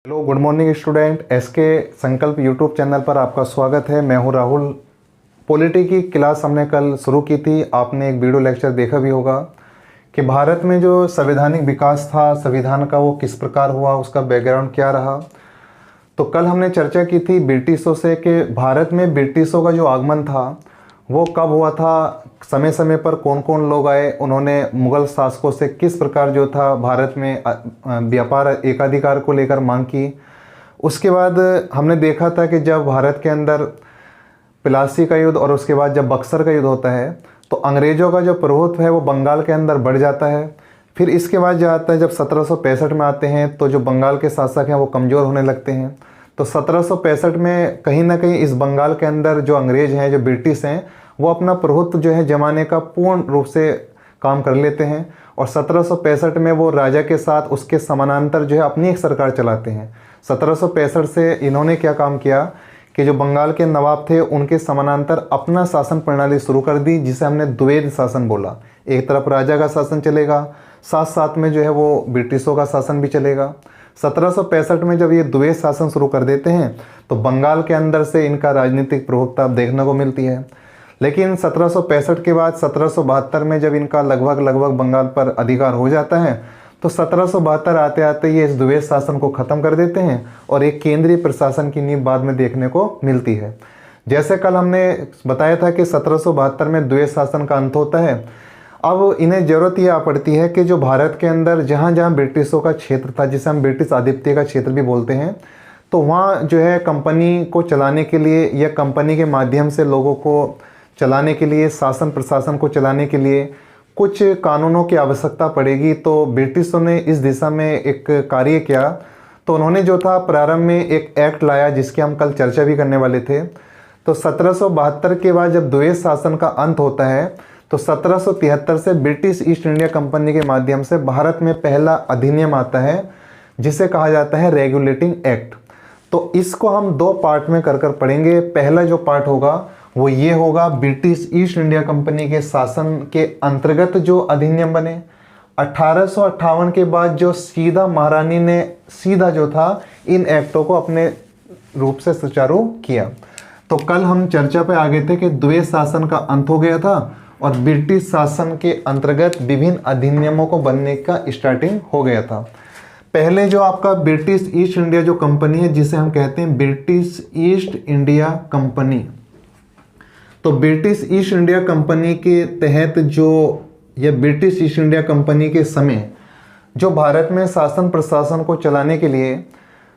Hello, good morning student. S K Sankalp YouTube channel पर आपका स्वागत है। मैं हूं राहुल। पॉलिटी की क्लास हमने कल शुरू की थी। आपने एक वीडियो लेक्चर देखा भी होगा कि भारत में जो संवैधानिक विकास था, संविधान का, वो किस प्रकार हुआ, उसका बैकग्राउंड क्या रहा। तो कल हमने चर्चा की थी ब्रिटिशों से कि भारत में ब्रिटिशों का जो आगमन था वो कब हुआ था, समय समय पर कौन कौन लोग आए, उन्होंने मुग़ल शासकों से किस प्रकार जो था भारत में व्यापार एकाधिकार को लेकर मांग की। उसके बाद हमने देखा था कि जब भारत के अंदर प्लासी का युद्ध और उसके बाद जब बक्सर का युद्ध होता है तो अंग्रेज़ों का जो प्रभुत्व है वो बंगाल के अंदर बढ़ जाता है। फिर इसके बाद जो आता है, जब 1765 में आते हैं तो जो बंगाल के शासक हैं वो कमज़ोर होने लगते हैं। तो 1765 में कहीं ना कहीं इस बंगाल के अंदर जो अंग्रेज़ हैं, जो ब्रिटिश हैं, वो अपना प्रभुत्व जो है जमाने का पूर्ण रूप से काम कर लेते हैं। और 1765 में वो राजा के साथ उसके समानांतर जो है अपनी एक सरकार चलाते हैं। 1765 से इन्होंने क्या काम किया कि जो बंगाल के नवाब थे उनके समानांतर अपना शासन प्रणाली शुरू कर दी, जिसे हमने द्वैध शासन बोला। एक तरफ राजा का शासन चलेगा, साथ साथ में जो है वो ब्रिटिशों का शासन भी चलेगा। 1765 में जब ये द्वैध शासन शुरू कर देते हैं तो बंगाल के अंदर से इनका राजनीतिक प्रभुत्व देखने को मिलती है। लेकिन 1765 के बाद 1772 में जब इनका लगभग बंगाल पर अधिकार हो जाता है तो 1772 आते आते ये इस द्वैध शासन को ख़त्म कर देते हैं और एक केंद्रीय प्रशासन की नींव बाद में देखने को मिलती है। जैसे कल हमने बताया था कि 1772 में द्वैध शासन का अंत होता है। अब इन्हें ज़रूरत यह आ पड़ती है कि जो भारत के अंदर जहाँ जहाँ ब्रिटिशों का क्षेत्र था, जिसे हम ब्रिटिश आधिपत्य का क्षेत्र भी बोलते हैं, तो वहाँ जो है कंपनी को चलाने के लिए या कंपनी के माध्यम से लोगों को चलाने के लिए, शासन प्रशासन को चलाने के लिए कुछ कानूनों की आवश्यकता पड़ेगी। तो ब्रिटिशों ने इस दिशा में एक कार्य किया। तो उन्होंने जो था प्रारंभ में एक एक्ट लाया जिसकी हम कल चर्चा भी करने वाले थे। तो 1772 के बाद जब द्वैध शासन का अंत होता है तो 1773 से ब्रिटिश ईस्ट इंडिया कंपनी के माध्यम से भारत में पहला अधिनियम आता है जिसे कहा जाता है रेगुलेटिंग एक्ट। तो इसको हम दो पार्ट में कर पढ़ेंगे। पहला जो पार्ट होगा वो ये होगा, ब्रिटिश ईस्ट इंडिया कंपनी के शासन के अंतर्गत जो अधिनियम बने। 1858 के बाद जो सीधा महारानी ने सीधा जो था इन एक्टों को अपने रूप से सुचारू किया। तो कल हम चर्चा पे आ गए थे कि द्वैध शासन का अंत हो गया था और ब्रिटिश शासन के अंतर्गत विभिन्न अधिनियमों को बनने का स्टार्टिंग हो गया था। पहले जो आपका ब्रिटिश ईस्ट इंडिया जो कंपनी है, जिसे हम कहते हैं ब्रिटिश ईस्ट इंडिया कंपनी, तो ब्रिटिश ईस्ट इंडिया कंपनी के तहत जो या ब्रिटिश ईस्ट इंडिया कंपनी के समय जो भारत में शासन प्रशासन को चलाने के लिए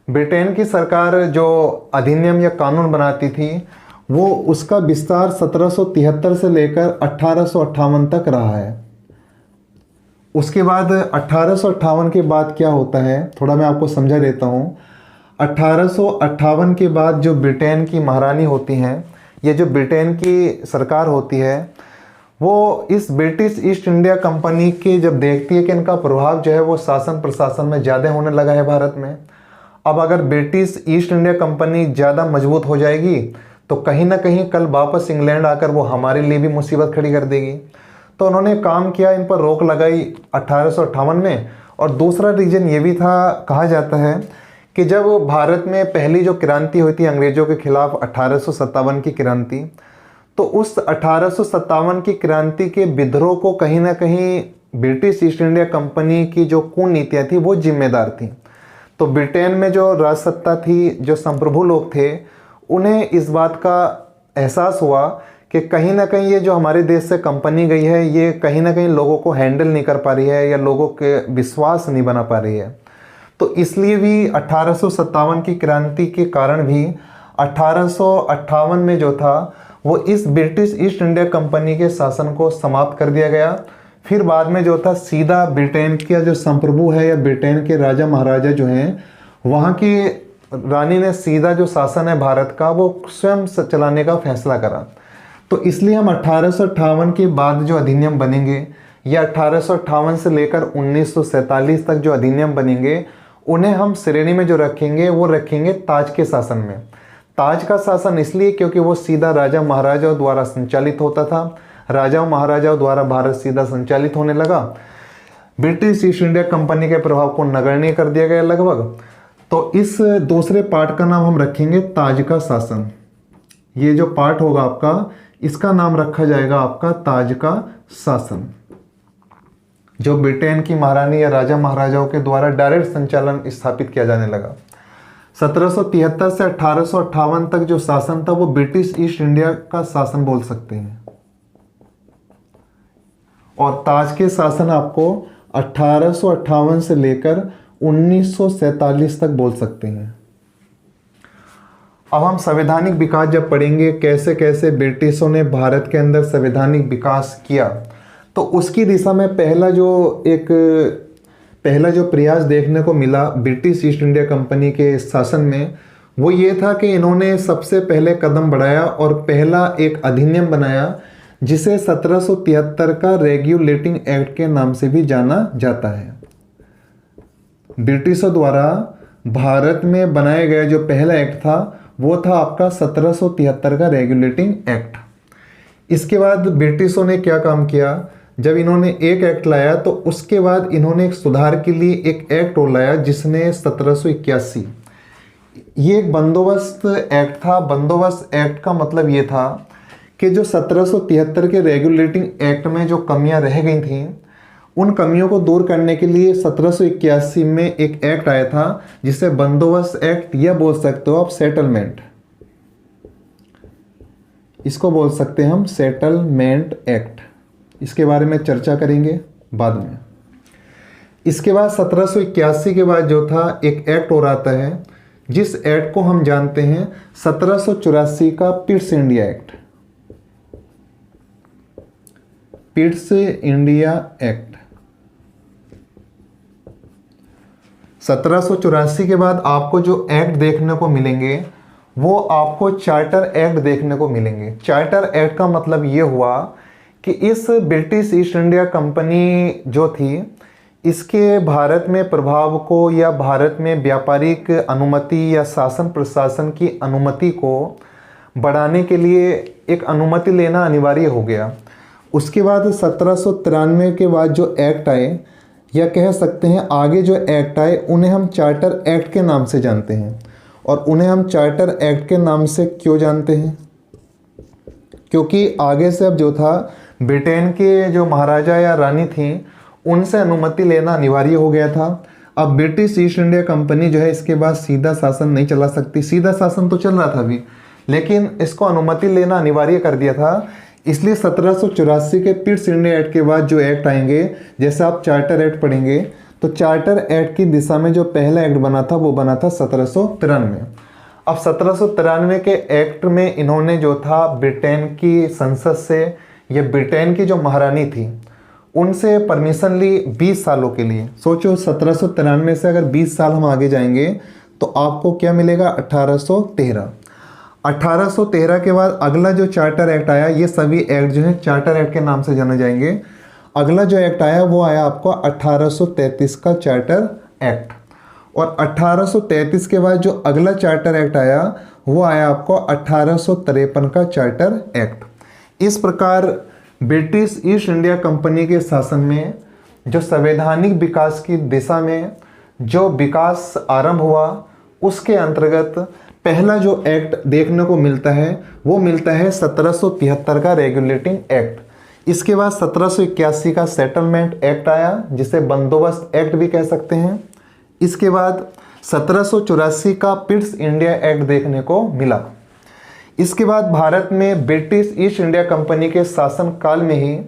ब्रिटेन की सरकार जो अधिनियम या कानून बनाती थी वो उसका विस्तार 1773 से लेकर 1858 तक रहा है। उसके बाद 1858 के बाद क्या होता है, थोड़ा मैं आपको समझा देता हूँ। 1858 के बाद जो ब्रिटेन की महारानी होती हैं, ये जो ब्रिटेन की सरकार होती है, वो इस ब्रिटिश ईस्ट इंडिया कंपनी के जब देखती है कि इनका प्रभाव जो है वो शासन प्रशासन में ज़्यादा होने लगा है भारत में। अब अगर ब्रिटिश ईस्ट इंडिया कंपनी ज़्यादा मजबूत हो जाएगी तो कहीं ना कहीं कल वापस इंग्लैंड आकर वो हमारे लिए भी मुसीबत खड़ी कर देगी। तो उन्होंने काम किया, इन पर रोक लगाई 1858 में। और दूसरा रीजन ये भी था, कहा जाता है कि जब भारत में पहली जो क्रांति हुई थी अंग्रेज़ों के खिलाफ 1857 की क्रांति, तो उस 1857 की क्रांति के विद्रोह को कहीं ना कहीं ब्रिटिश ईस्ट इंडिया कंपनी की जो कूटनीतियाँ थी वो जिम्मेदार थी। तो ब्रिटेन में जो राजसत्ता थी, जो संप्रभु लोग थे, उन्हें इस बात का एहसास हुआ कि कहीं ना कहीं ये जो हमारे देश से कंपनी गई है ये कहीं ना कहीं लोगों को हैंडल नहीं कर पा रही है या लोगों के विश्वास नहीं बना पा रही है। तो इसलिए भी 1857 की क्रांति के कारण भी 1858 में जो था वो इस ब्रिटिश ईस्ट इंडिया कंपनी के शासन को समाप्त कर दिया गया। फिर बाद में जो था सीधा ब्रिटेन का जो संप्रभु है या ब्रिटेन के राजा महाराजा जो हैं, वहाँ की रानी ने सीधा जो शासन है भारत का वो स्वयं चलाने का फैसला करा। तो इसलिए हम 1858 के बाद जो अधिनियम बनेंगे या 1858 से लेकर 1947 तक जो अधिनियम बनेंगे उन्हें हम श्रेणी में जो रखेंगे वो रखेंगे ताज के शासन में। ताज का शासन इसलिए क्योंकि वो सीधा राजा महाराजाओं द्वारा संचालित होता था। राजाओं महाराजाओं द्वारा भारत सीधा संचालित होने लगा। ब्रिटिश ईस्ट इंडिया कंपनी के प्रभाव को नगण्य कर दिया गया लगभग। तो इस दूसरे पार्ट का नाम हम रखेंगे ताज का शासन। ये जो पार्ट होगा आपका, इसका नाम रखा जाएगा आपका ताज का शासन, जो ब्रिटेन की महारानी या राजा महाराजाओं के द्वारा डायरेक्ट संचालन स्थापित किया जाने लगा। 1773 से 1858 तक जो शासन था वो ब्रिटिश ईस्ट इंडिया का शासन बोल सकते हैं, और ताज के शासन आपको 1858 से लेकर 1947 तक बोल सकते हैं। अब हम संवैधानिक विकास जब पढ़ेंगे, कैसे कैसे ब्रिटिशों ने भारत के अंदर संवैधानिक विकास किया, तो उसकी दिशा में पहला जो प्रयास देखने को मिला ब्रिटिश ईस्ट इंडिया कंपनी के शासन में, वो ये था कि इन्होंने सबसे पहले कदम बढ़ाया और पहला एक अधिनियम बनाया जिसे 1773 का रेगुलेटिंग एक्ट के नाम से भी जाना जाता है। ब्रिटिशों द्वारा भारत में बनाया गया जो पहला एक्ट था वो था आपका 1773 का रेगुलेटिंग एक्ट। इसके बाद ब्रिटिशों ने क्या काम किया, जब इन्होंने एक एक्ट लाया तो उसके बाद इन्होंने एक सुधार के लिए एक एक्ट और लाया जिसने 1781, ये एक बंदोबस्त एक्ट था। बंदोबस्त एक्ट का मतलब ये था कि जो 1773 के रेगुलेटिंग एक्ट में जो कमियां रह गई थी, उन कमियों को दूर करने के लिए 1781 में एक एक्ट आया था जिसे बंदोबस्त एक्ट या बोल सकते हो आप सेटलमेंट, इसको बोल सकते हैं हम सेटलमेंट एक्ट। इसके बारे में चर्चा करेंगे बाद में। इसके बाद 1781 के बाद जो था एक एक्ट और आता है जिस एक्ट को हम जानते हैं 1784 का Pitt's India act. Pitt's India act 1784 के बाद आपको जो एक्ट देखने को मिलेंगे वो आपको चार्टर एक्ट देखने को मिलेंगे। चार्टर एक्ट का मतलब ये हुआ कि इस ब्रिटिश ईस्ट इंडिया कंपनी जो थी, इसके भारत में प्रभाव को या भारत में व्यापारिक अनुमति या शासन प्रशासन की अनुमति को बढ़ाने के लिए एक अनुमति लेना अनिवार्य हो गया। उसके बाद 1793 के बाद जो एक्ट आए, या कह सकते हैं आगे जो एक्ट आए, उन्हें हम चार्टर एक्ट के नाम से जानते हैं। और उन्हें हम चार्टर एक्ट के नाम से क्यों जानते हैं, क्योंकि आगे से अब जो था ब्रिटेन के जो महाराजा या रानी थी उनसे अनुमति लेना अनिवार्य हो गया था। अब ब्रिटिश ईस्ट इंडिया कंपनी जो है इसके बाद सीधा शासन नहीं चला सकती। सीधा शासन तो चल रहा था अभी, लेकिन इसको अनुमति लेना अनिवार्य कर दिया था। इसलिए 1784 के पिट्स इंडिया एक्ट के बाद जो एक्ट आएंगे, जैसे आप चार्टर एक्ट पढ़ेंगे तो चार्टर एक्ट की दिशा में जो पहला एक्ट बना था वो बना था 1793। अब 1793 के एक्ट में इन्होंने जो था ब्रिटेन की संसद से या ब्रिटेन की जो महारानी थी उनसे परमिशन ली 20 सालों के लिए। सोचो 1793 से अगर 20 साल हम आगे जाएंगे तो आपको क्या मिलेगा, 1813। 1813 के बाद अगला जो चार्टर एक्ट आया, ये सभी एक्ट जो है चार्टर एक्ट के नाम से जाने जाएंगे। अगला जो एक्ट आया वो आया आपको 1833 का चार्टर एक्ट। और 1833 के बाद जो अगला चार्टर एक्ट आया वो आया आपको 1853 का चार्टर एक्ट। इस प्रकार ब्रिटिश ईस्ट इंडिया कंपनी के शासन में जो संवैधानिक विकास की दिशा में जो विकास आरंभ हुआ, उसके अंतर्गत पहला जो एक्ट देखने को मिलता है वो मिलता है 1773 का रेगुलेटिंग एक्ट। इसके बाद 1781 का सेटलमेंट एक्ट आया जिसे बंदोबस्त एक्ट भी कह सकते हैं। इसके बाद 1784 का पिट्स इंडिया एक्ट देखने को मिला। इसके बाद भारत में ब्रिटिश ईस्ट इंडिया कंपनी के शासन काल में ही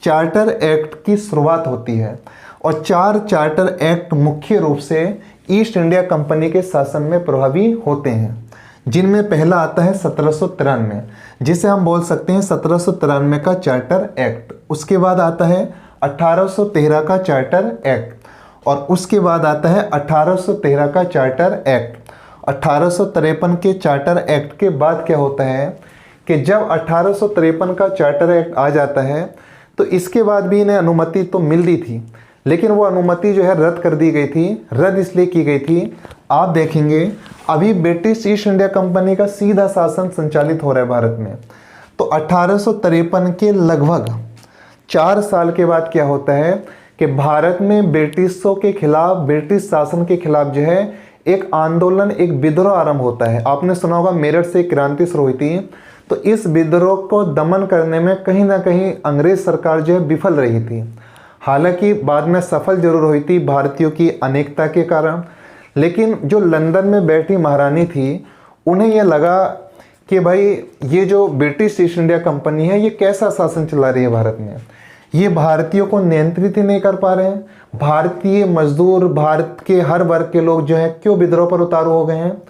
चार्टर एक्ट की शुरुआत होती है, और 4 चार्टर एक्ट मुख्य रूप से ईस्ट इंडिया कंपनी के शासन में प्रभावी होते हैं, जिनमें पहला आता है 1793, जिसे हम बोल सकते हैं 1793 का चार्टर एक्ट। उसके बाद आता है 1813 का चार्टर एक्ट, और उसके बाद आता है 1813 का चार्टर एक्ट। 1853 के चार्टर एक्ट के बाद क्या होता है कि जब 1853 का चार्टर एक्ट आ जाता है तो इसके बाद भी इन्हें अनुमति तो मिल रही थी, लेकिन वो अनुमति जो है रद्द कर दी गई थी। रद्द इसलिए की गई थी, आप देखेंगे अभी ब्रिटिश ईस्ट इंडिया कंपनी का सीधा शासन संचालित हो रहा है भारत में। तो 1853 के लगभग 4 साल के बाद क्या होता है कि भारत में ब्रिटिशों के खिलाफ, ब्रिटिश शासन के खिलाफ जो है एक आंदोलन, एक विद्रोह आरंभ होता है। आपने सुना होगा मेरठ से क्रांति शुरू हुई थी। तो इस विद्रोह को दमन करने में कहीं ना कहीं अंग्रेज सरकार जो है विफल रही थी। हालांकि बाद में सफल जरूर हुई थी भारतीयों की अनेकता के कारण, लेकिन जो लंदन में बैठी महारानी थी उन्हें यह लगा कि भाई ये जो ब्रिटिश ईस्ट इंडिया कंपनी है ये कैसा शासन चला रही है भारत में, ये भारतीयों को नियंत्रित ही नहीं कर पा रहे हैं। भारतीय मजदूर, भारत के हर वर्ग के लोग जो हैं क्यों विद्रोह पर उतारू हो गए हैं।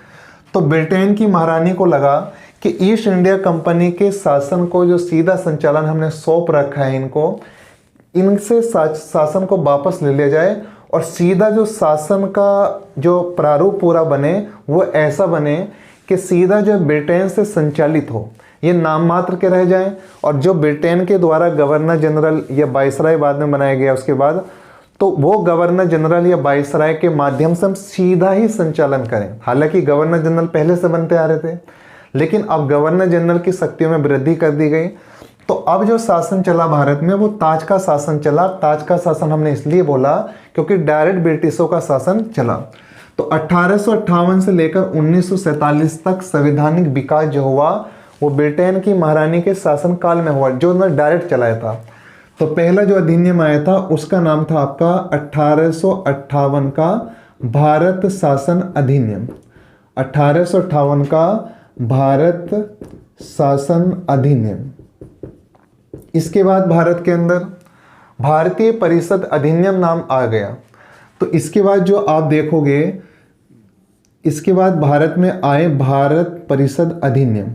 तो ब्रिटेन की महारानी को लगा कि ईस्ट इंडिया कंपनी के शासन को जो सीधा संचालन हमने सौंप रखा है इनसे शासन को वापस ले लिया जाए और सीधा जो शासन का जो प्रारूप पूरा बने वो ऐसा बने कि सीधा जो ब्रिटेन से संचालित हो, ये नाम मात्र के रह जाएं। और जो ब्रिटेन के द्वारा गवर्नर जनरल या वाइसराय बाद में बनाया गया उसके बाद, तो वो गवर्नर जनरल या वाइसराय के माध्यम से हम सीधा ही संचालन करें। हालांकि गवर्नर जनरल पहले से बनते आ रहे थे, लेकिन अब गवर्नर जनरल की शक्तियों में वृद्धि कर दी गई। तो अब जो शासन चला भारत में वो ताज का शासन चला। ताज का शासन हमने इसलिए बोला क्योंकि डायरेक्ट ब्रिटिशों का शासन चला। तो 1858 से लेकर 1947 तक संवैधानिक विकास जो हुआ वो ब्रिटेन की महारानी के शासन काल में हुआ, जो उन्होंने डायरेक्ट चलाया था। तो पहला जो अधिनियम आया था उसका नाम था आपका 1858 का भारत शासन अधिनियम। 1858 का भारत शासन अधिनियम। इसके बाद भारत के अंदर भारतीय परिषद अधिनियम नाम आ गया। तो इसके बाद जो आप देखोगे, इसके बाद भारत में आए भारत परिषद अधिनियम।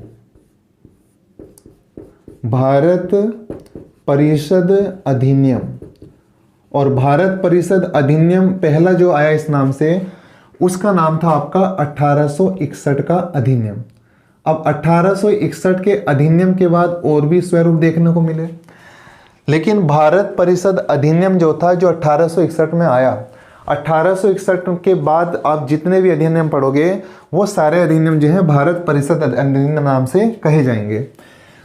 भारत परिषद अधिनियम और भारत परिषद अधिनियम पहला जो आया इस नाम से, उसका नाम था आपका 1861 का अधिनियम। अब 1861 के अधिनियम के बाद और भी स्वरूप देखने को मिले, लेकिन भारत परिषद अधिनियम जो था जो 1861 में आया, 1861 के बाद आप जितने भी अधिनियम पढ़ोगे वो सारे अधिनियम जो है भारत परिषद अधिनियम नाम से कहे जाएंगे।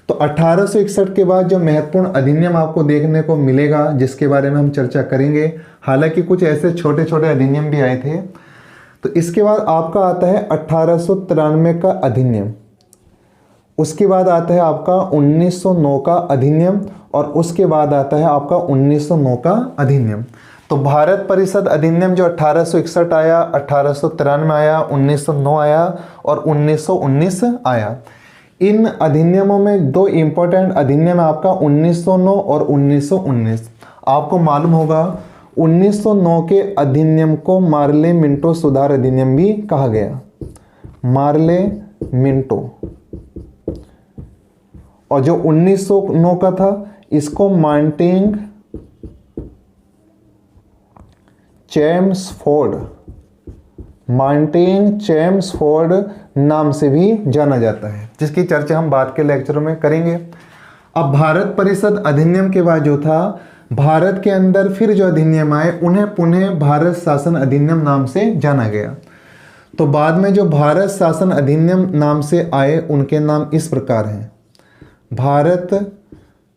तो 1861 के बाद जो महत्वपूर्ण अधिनियम आपको देखने को मिलेगा जिसके बारे में हम चर्चा करेंगे, हालांकि कुछ ऐसे छोटे छोटे अधिनियम भी आए थे। तो इसके बाद आपका आता है 1893 का अधिनियम, उसके बाद आता है आपका 1909 का अधिनियम और उसके बाद आता है आपका 1909 का अधिनियम। तो भारत परिषद अधिनियम जो 1861 आया, 1893 आया, 1909 आया और 1919 आया। इन अधिनियमों में दो इम्पोर्टेंट अधिनियम है आपका 1909 और 1919। आपको मालूम होगा 1909 के अधिनियम को मार्ले मिंटो सुधार अधिनियम भी कहा गया, मार्ले मिंटो। और जो 1909 का था इसको मार्टिन चेम्सफोर्ड, मार्टिन चेम्सफोर्ड नाम से भी जाना जाता है, जिसकी चर्चा हम बाद के लेक्चरों में करेंगे। अब भारत परिषद अधिनियम के बाद जो था भारत के अंदर फिर जो अधिनियम आए उन्हें पुनः भारत शासन अधिनियम नाम से जाना गया। तो बाद में जो भारत शासन अधिनियम नाम से आए उनके नाम इस प्रकार हैं, भारत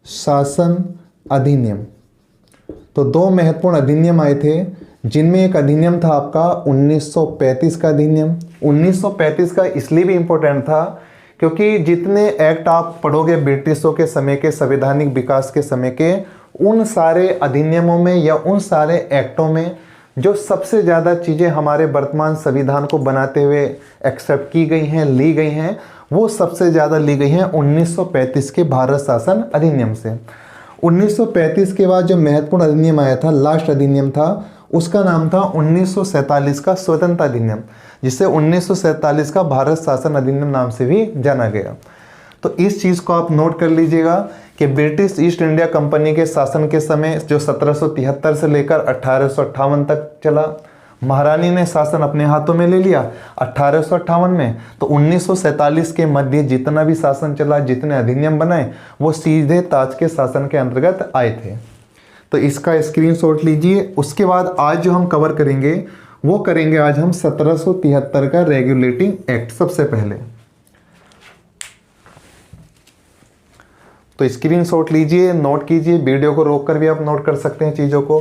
शासन अधिनियम। तो दो महत्वपूर्ण अधिनियम आए थे, जिनमें एक अधिनियम था आपका 1935 का अधिनियम। 1935 का इसलिए भी इम्पोर्टेंट था क्योंकि जितने एक्ट आप पढ़ोगे ब्रिटिशों के समय के, संवैधानिक विकास के समय के, उन सारे अधिनियमों में या उन सारे एक्टों में जो सबसे ज़्यादा चीज़ें हमारे वर्तमान संविधान को बनाते हुए एक्सेप्ट की गई हैं, ली गई हैं, वो सबसे ज़्यादा ली गई हैं 1935 के भारत शासन अधिनियम से। 1935 के बाद जो महत्वपूर्ण अधिनियम आया था, लास्ट अधिनियम था, उसका नाम था 1947 का स्वतंत्रता अधिनियम, जिसे 1947 का भारत शासन अधिनियम नाम से भी जाना गया। तो इस चीज़ को आप नोट कर लीजिएगा कि ब्रिटिश ईस्ट इंडिया कंपनी के शासन के समय जो 1773 से लेकर 1858 तक चला, महारानी ने शासन अपने हाथों में ले लिया 1858 में। तो 1947 के मध्य जितना भी शासन चला, जितने अधिनियम बनाए, वो सीधे ताज के शासन के अंतर्गत आए थे। तो इसका स्क्रीनशॉट लीजिए। उसके बाद आज जो हम कवर करेंगे वो करेंगे आज हम 1773 का रेगुलेटिंग एक्ट सबसे पहले। तो स्क्रीनशॉट लीजिए, नोट कीजिए, वीडियो को रोककर भी आप नोट कर सकते हैं चीज़ों को।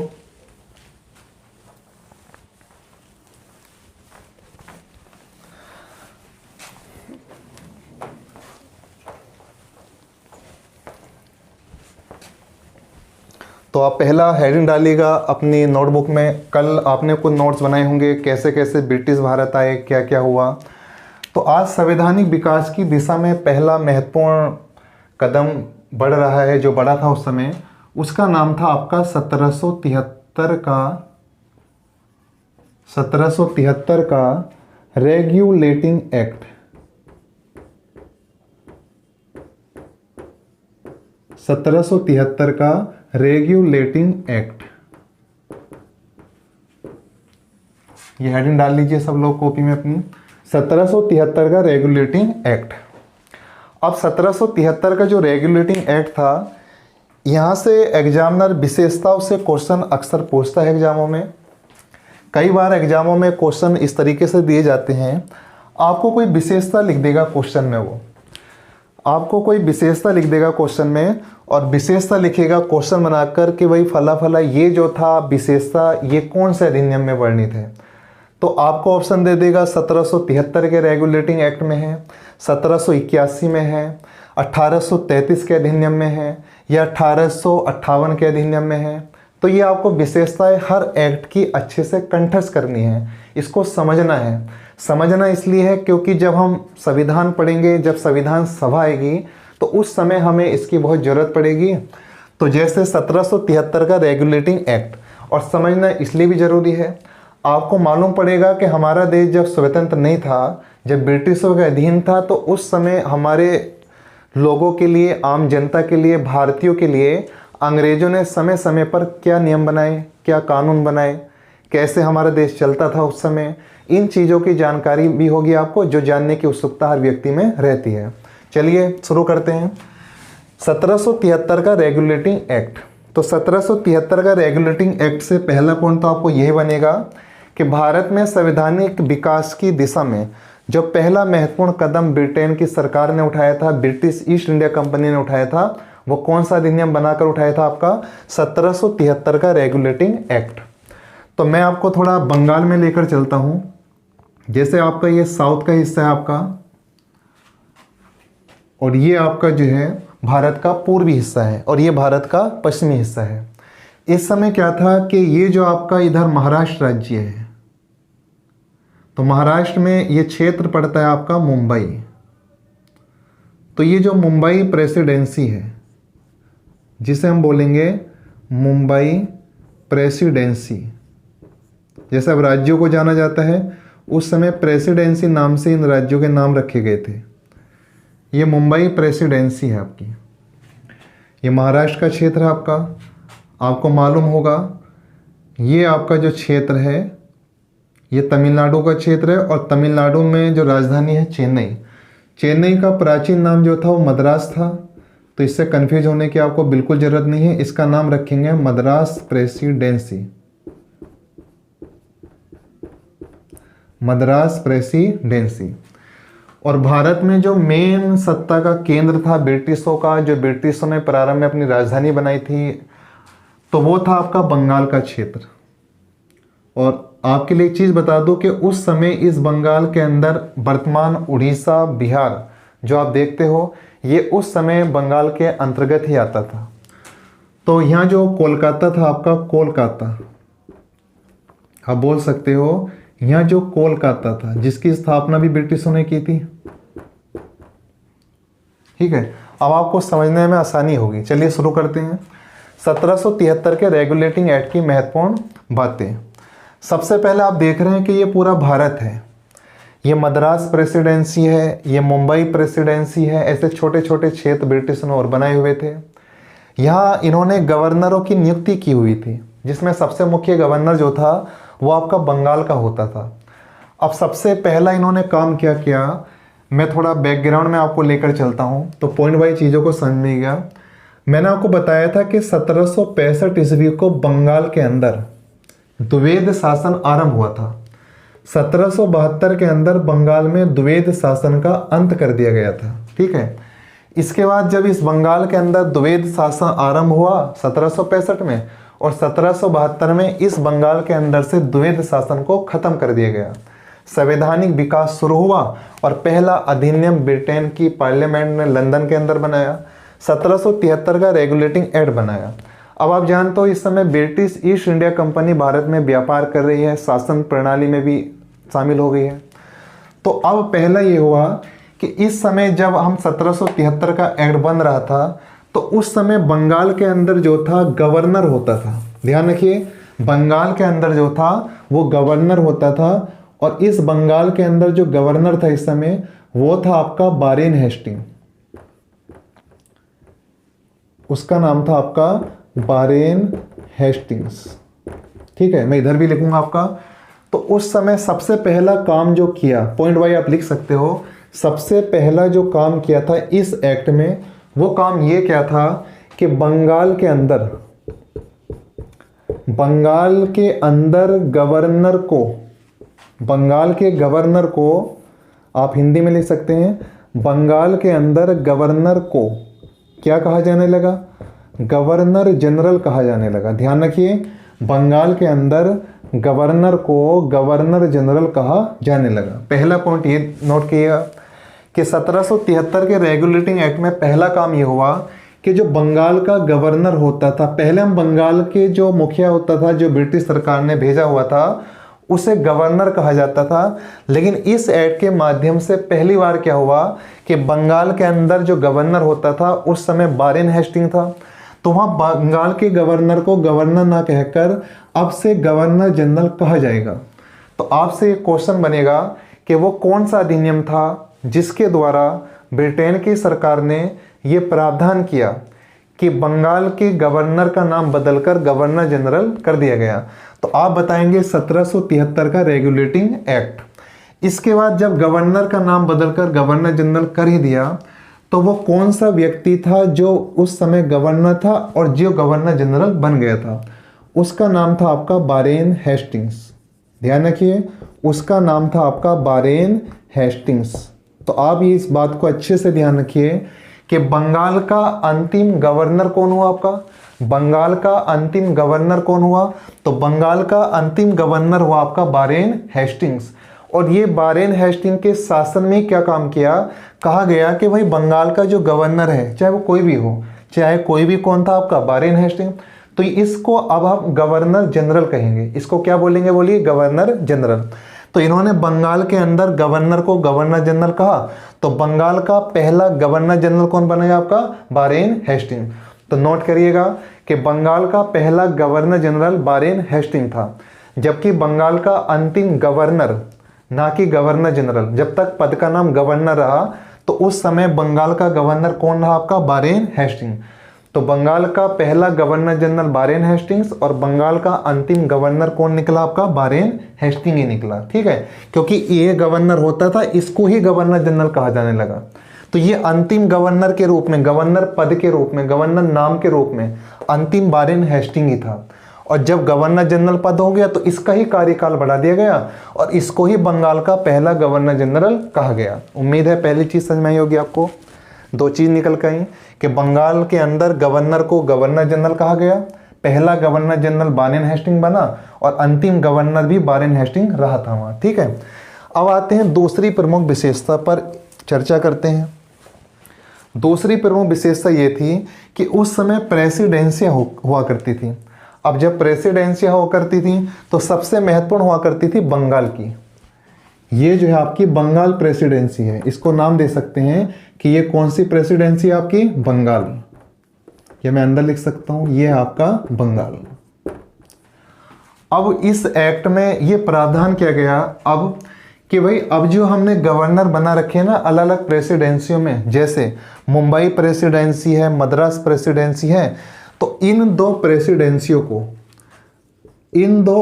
तो आप पहला हेडिंग डालिएगा अपनी नोटबुक में। कल आपने कुछ नोट्स बनाए होंगे, कैसे कैसे ब्रिटिश भारत आए, क्या क्या हुआ। तो आज संवैधानिक विकास की दिशा में पहला महत्वपूर्ण कदम बढ़ रहा है, जो बढ़ा था उस समय, उसका नाम था आपका 1773 का रेगुलेटिंग एक्ट। 1773 का रेगुलेटिंग एक्ट, ये हेडिंग डाल लीजिए सब लोग कॉपी में अपनी। 1773 का रेगुलेटिंग एक्ट। अब 1773 का जो रेगुलेटिंग एक्ट था, यहाँ से एग्जामिनर विशेषताओं से क्वेश्चन अक्सर पूछता है एग्जामों में। कई बार एग्जामों में क्वेश्चन इस तरीके से दिए जाते हैं, आपको कोई विशेषता लिख देगा क्वेश्चन में, वो आपको कोई विशेषता लिख देगा क्वेश्चन में, और विशेषता लिखेगा क्वेश्चन बनाकर कि भाई फला फला ये जो था विशेषता, ये कौन से अधिनियम में वर्णित है। तो आपको ऑप्शन दे देगा 1773 के रेगुलेटिंग एक्ट में है, 1781 में है, 1833 के अधिनियम में है, या 1858 के अधिनियम में है। तो ये आपको विशेषताएं हर एक्ट की अच्छे से कंठस्थ करनी है, इसको समझना है। समझना इसलिए है क्योंकि जब हम संविधान पढ़ेंगे, जब संविधान सभा आएगी, तो उस समय हमें इसकी बहुत ज़रूरत पड़ेगी। तो जैसे 1773 का रेगुलेटिंग एक्ट, और समझना इसलिए भी ज़रूरी है, आपको मालूम पड़ेगा कि हमारा देश जब स्वतंत्र नहीं था, जब ब्रिटिशों के अधीन था, तो उस समय हमारे लोगों के लिए, आम जनता के लिए, भारतीयों के लिए अंग्रेज़ों ने समय समय पर क्या नियम बनाए, क्या कानून बनाए, कैसे हमारा देश चलता था उस समय। इन चीज़ों की जानकारी भी होगी आपको, जो जानने की उत्सुकता हर व्यक्ति में रहती है। चलिए शुरू करते हैं। 1773 का रेगुलेटिंग एक्ट। तो 1773 का रेगुलेटिंग एक्ट से पहला पॉइंट तो आपको यही बनेगा कि भारत में संवैधानिक विकास की दिशा में जो पहला महत्वपूर्ण कदम ब्रिटेन की सरकार ने उठाया था, ब्रिटिश ईस्ट इंडिया कंपनी ने उठाया था, वो कौन सा अधिनियम बनाकर उठाया था? आपका 1773 का रेगुलेटिंग एक्ट। तो मैं आपको थोड़ा बंगाल में लेकर चलता हूँ। जैसे आपका ये साउथ का हिस्सा है आपका, और ये आपका जो है भारत का पूर्वी हिस्सा है, और ये भारत का पश्चिमी हिस्सा है। इस समय क्या था कि ये जो आपका इधर महाराष्ट्र राज्य है, तो महाराष्ट्र में ये क्षेत्र पड़ता है आपका मुंबई। तो ये जो मुंबई प्रेसिडेंसी है, जिसे हम बोलेंगे मुंबई प्रेसिडेंसी, जैसे अब राज्यों को जाना जाता है, उस समय प्रेसिडेंसी नाम से इन राज्यों के नाम रखे गए थे। ये मुंबई प्रेसिडेंसी है आपकी। ये महाराष्ट्र का क्षेत्र है आपका। आपको मालूम होगा ये आपका जो क्षेत्र है, ये तमिलनाडु का क्षेत्र है, और तमिलनाडु में जो राजधानी है चेन्नई। चेन्नई का प्राचीन नाम जो था वो मद्रास था। तो इससे कन्फ्यूज होने की आपको बिल्कुल ज़रूरत नहीं है। इसका नाम रखेंगे मद्रास प्रेसिडेंसी। मद्रास प्रेसिडेंसी। और भारत में जो मेन सत्ता का केंद्र था ब्रिटिशों का, जो ब्रिटिशों ने प्रारंभ में अपनी राजधानी बनाई थी, तो वो था आपका बंगाल का क्षेत्र। और आपके लिए एक चीज़ बता दूं कि उस समय इस बंगाल के अंदर वर्तमान उड़ीसा, बिहार जो आप देखते हो, ये उस समय बंगाल के अंतर्गत ही आता था। तो यहाँ जो कोलकाता था आपका, कोलकाता आप बोल सकते हो, यहाँ जो कोलकाता था, जिसकी स्थापना भी ब्रिटिशों ने की थी। ठीक है, अब आपको समझने में आसानी होगी। चलिए शुरू करते हैं। 1773 के रेगुलेटिंग एक्ट की महत्वपूर्ण बातें। सबसे पहले आप देख रहे हैं कि ये पूरा भारत है। ये मद्रास प्रेसिडेंसी है, ये मुंबई प्रेसिडेंसी है, ऐसे छोटे छोटे क्षेत्र ब्रिटिश ने और बनाए हुए थे। यहाँ इन्होंने गवर्नरों की नियुक्ति की हुई थी, जिसमें सबसे मुख्य गवर्नर जो था वो आपका बंगाल का होता था। अब सबसे पहला इन्होंने काम क्या किया, मैं थोड़ा बैकग्राउंड में आपको लेकर चलता हूँ, तो पॉइंट वाइज चीज़ों को समझिएगा। मैंने आपको बताया था कि 1765 ईस्वी को बंगाल के अंदर द्वैध शासन आरंभ हुआ था। 1772 के अंदर बंगाल में द्वैध शासन का अंत कर दिया गया था। ठीक है, इसके बाद जब इस बंगाल के अंदर द्वैध शासन आरंभ हुआ 1765 में, और 1772 में इस बंगाल के अंदर से द्वैध शासन को खत्म कर दिया गया। संवैधानिक विकास शुरू हुआ, और पहला अधिनियम ब्रिटेन की पार्लियामेंट ने लंदन के अंदर बनाया। 1773 का रेगुलेटिंग एक्ट बनाया। अब आप जानते हो इस समय British east India company Bharat में व्यापार कर रही है, शासन प्रणाली में भी शामिल हो गई है। तो अब पहला ये हुआ कि इस समय जब हम 1773 का एक्ट बन रहा था तो उस समय बंगाल के अंदर जो था गवर्नर होता था। ध्यान रखिए, बंगाल के अंदर जो था वो गवर्नर होता था, और इस बंगाल के अंदर जो गवर्नर था इस समय वो था आपका वारेन हेस्टिंग। उसका नाम था आपका वारेन हेस्टिंग्स। ठीक है, मैं इधर भी लिखूंगा आपका। तो उस समय सबसे पहला काम जो किया, पॉइंट वाइज आप लिख सकते हो, सबसे पहला जो काम किया था इस एक्ट में, वो काम ये क्या था कि बंगाल के अंदर गवर्नर को, बंगाल के गवर्नर को आप हिंदी में लिख सकते हैं, बंगाल के अंदर गवर्नर को क्या कहा जाने लगा? गवर्नर जनरल कहा जाने लगा। ध्यान रखिए, बंगाल के अंदर गवर्नर को गवर्नर जनरल कहा जाने लगा। पहला पॉइंट ये नोट किया कि 1773 के रेगुलेटिंग एक्ट में पहला काम ये हुआ कि जो बंगाल का गवर्नर होता था, पहले हम बंगाल के जो मुखिया होता था जो ब्रिटिश सरकार ने भेजा हुआ था उसे गवर्नर कहा जाता था, लेकिन इस एक्ट के माध्यम से पहली बार क्या हुआ कि बंगाल के अंदर जो गवर्नर होता था उस समय वारेन हेस्टिंग था, तो वहाँ बंगाल के गवर्नर को गवर्नर ना कहकर अब से गवर्नर जनरल कहा जाएगा। तो आपसे एक क्वेश्चन बनेगा कि वो कौन सा अधिनियम था जिसके द्वारा ब्रिटेन की सरकार ने ये प्रावधान किया कि बंगाल के गवर्नर का नाम बदलकर गवर्नर जनरल कर दिया गया। तो आप बताएंगे 1773 का रेगुलेटिंग एक्ट। इसके बाद जब गवर्नर का नाम बदलकर गवर्नर जनरल कर ही दिया तो वो कौन सा व्यक्ति था जो उस समय गवर्नर था और जो गवर्नर जनरल बन गया था? उसका नाम था आपका वारेन हेस्टिंग्स। ध्यान रखिए, उसका नाम था आपका वारेन हेस्टिंग्स। तो आप ये इस बात को अच्छे से ध्यान रखिए कि बंगाल का अंतिम गवर्नर कौन हुआ आपका? बंगाल का अंतिम गवर्नर कौन हुआ? तो बंगाल का अंतिम गवर्नर हुआ आपका वारेन हेस्टिंग्स। और ये वारेन हेस्टिंग के शासन में क्या काम किया? कहा गया कि भाई बंगाल का जो गवर्नर है, चाहे वो कोई भी हो, चाहे कोई भी कौन था आपका वारेन हेस्टिंग, तो इसको अब आप गवर्नर जनरल कहेंगे। इसको क्या बोलेंगे? बोलिए गवर्नर जनरल। तो इन्होंने बंगाल के अंदर गवर्नर को गवर्नर जनरल कहा, तो बंगाल का पहला गवर्नर जनरल कौन बनेगा आपका? Warren Hasting. तो नोट करिएगा कि बंगाल का पहला गवर्नर जनरल वारेन हेस्टिंग था, जबकि बंगाल का अंतिम गवर्नर, ना कि गवर्नर जनरल, जब तक पद का नाम गवर्नर रहा तो उस समय बंगाल का गवर्नर कौन रहा आपका? Warren Hasting. तो बंगाल का पहला गवर्नर जनरल वारेन हेस्टिंग्स और बंगाल का अंतिम गवर्नर कौन निकला आपका? वारेन हेस्टिंग ही निकला। ठीक है, क्योंकि ये गवर्नर होता था, इसको ही गवर्नर जनरल कहा जाने लगा। तो ये अंतिम गवर्नर के रूप में, गवर्नर पद के रूप में, गवर्नर नाम के रूप में अंतिम वारेन हेस्टिंग ही था। और जब गवर्नर जनरल पद हो गया तो इसका ही कार्यकाल बढ़ा दिया गया और इसको ही बंगाल का पहला गवर्नर जनरल कहा गया। उम्मीद है पहली चीज समझ में आई होगी आपको। दो चीज निकल कर आई कि बंगाल के अंदर गवर्नर को गवर्नर जनरल कहा गया, पहला गवर्नर जनरल वारेन हेस्टिंग बना और अंतिम गवर्नर भी वारेन हेस्टिंग रहा था वहाँ। ठीक है, अब आते हैं दूसरी प्रमुख विशेषता पर चर्चा करते हैं। दूसरी प्रमुख विशेषता ये थी कि उस समय प्रेसिडेंसियाँ हुआ करती थी। अब जब प्रेसिडेंसियाँ हुआ करती थी तो सबसे महत्वपूर्ण हुआ करती थी बंगाल की। ये जो है आपकी बंगाल प्रेसिडेंसी है, इसको नाम दे सकते हैं कि ये कौन सी प्रेसिडेंसी है आपकी? बंगाल। ये मैं अंदर लिख सकता हूं, ये है आपका बंगाल। अब इस एक्ट में ये प्रावधान किया गया अब कि भाई अब जो हमने गवर्नर बना रखे हैं ना अलग अलग प्रेसिडेंसियों में, जैसे मुंबई प्रेसिडेंसी है, मद्रास प्रेसिडेंसी है, तो इन दो